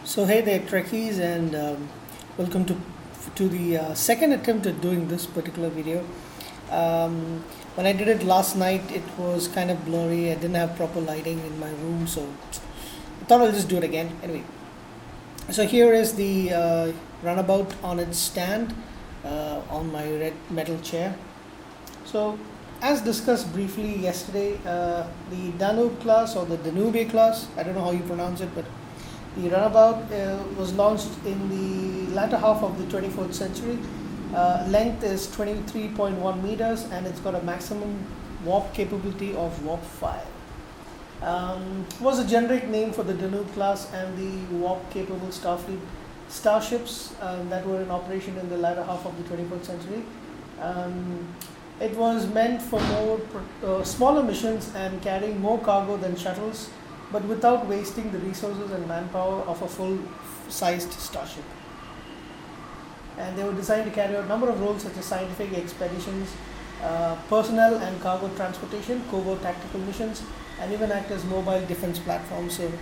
So hey there, Trekkies, and welcome to the second attempt at doing this particular video. When I did it last night, it was kind of blurry. I didn't have proper lighting in my room, so I thought I'll just do it again. Anyway, so here is the Runabout on its stand on my red metal chair. So, as discussed briefly yesterday, the Danube class or the Danube class, I don't know how you pronounce it, but the Runabout was launched in the latter half of the 24th century. Length is 23.1 meters and it's got a maximum warp capability of warp 5. Was a generic name for the Danube class and the warp capable Starfleet starships that were in operation in the latter half of the 24th century. It was meant for smaller missions and carrying more cargo than shuttles, but without wasting the resources and manpower of a full-sized starship. And they were designed to carry out a number of roles such as scientific expeditions, personnel and cargo transportation, covert tactical missions, and even act as mobile defense platforms. So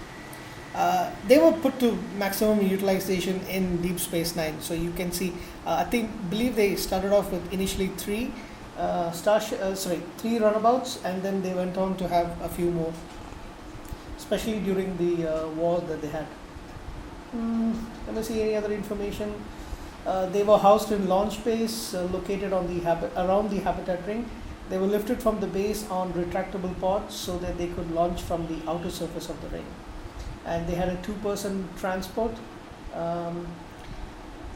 they were put to maximum utilization in Deep Space Nine. So you can see, believe they started off with initially three runabouts, and then they went on to have a few more, especially during the war that they had. Let me see any other information. They were housed in launch bays located on around the habitat ring. They were lifted from the base on retractable pods so that they could launch from the outer surface of the ring. And they had a two-person transport.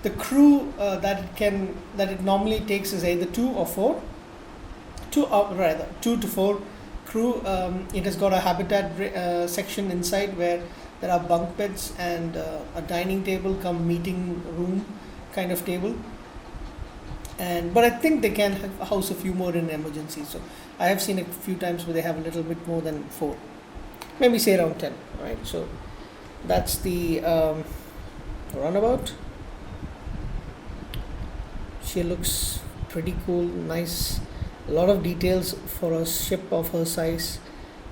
The crew that it normally takes is either two to four crew. It has got a habitat section inside where there are bunk beds and a dining table come meeting room kind of table, but I think they can house a few more in emergency. So I have seen a few times where they have a little bit more than 4, maybe say around 10, right? So that's the Runabout. She looks pretty cool, nice, a lot of details for a ship of her size,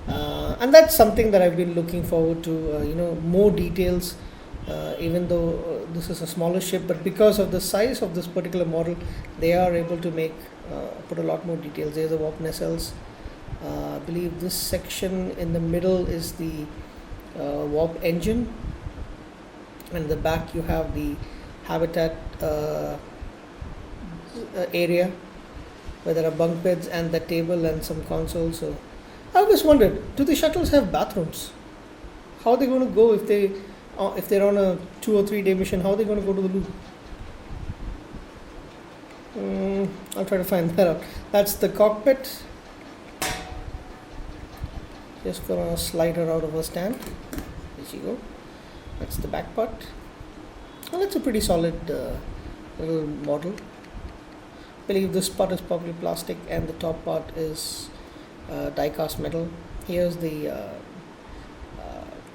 and that's something that I've been looking forward to. More details. Even though this is a smaller ship, but because of the size of this particular model, they are able to put a lot more details. There's the warp nacelles. I believe this section in the middle is the warp engine, and in the back you have the habitat area where there are bunk beds and the table and some consoles. So I always wondered, do the shuttles have bathrooms? How are they going to go if they're on a 2 or 3 day mission? How are they going to go to the loo? I'll try to find that out. That's the cockpit. Just gonna slide her out of her stand. There she go. That's the back part. Well, it's a pretty solid little model. I believe this part is probably plastic and the top part is die-cast metal. Here's the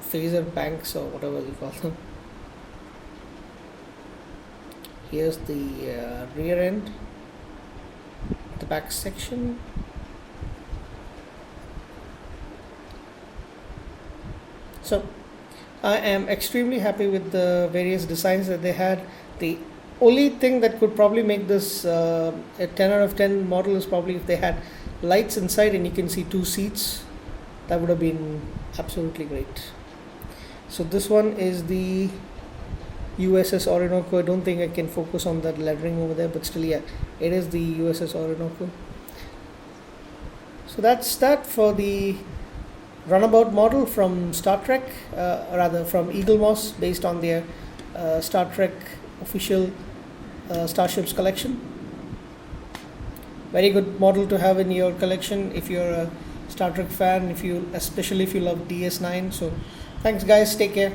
phaser banks or whatever you call them. Here's the rear end, the back section. So I am extremely happy with the various designs that they had. The only thing that could probably make this a 10 out of 10 model is probably if they had lights inside and you can see 2 seats. That would have been absolutely great. So this one is the USS Orinoco. I don't think I can focus on that lettering over there, but still, yeah, it is the USS Orinoco. So that's that for the Runabout model from Star Trek, from Eaglemoss, based on their Star Trek official Starships collection. Very good model to have in your collection if you're a Star Trek fan, especially if you love DS9. So thanks guys, take care.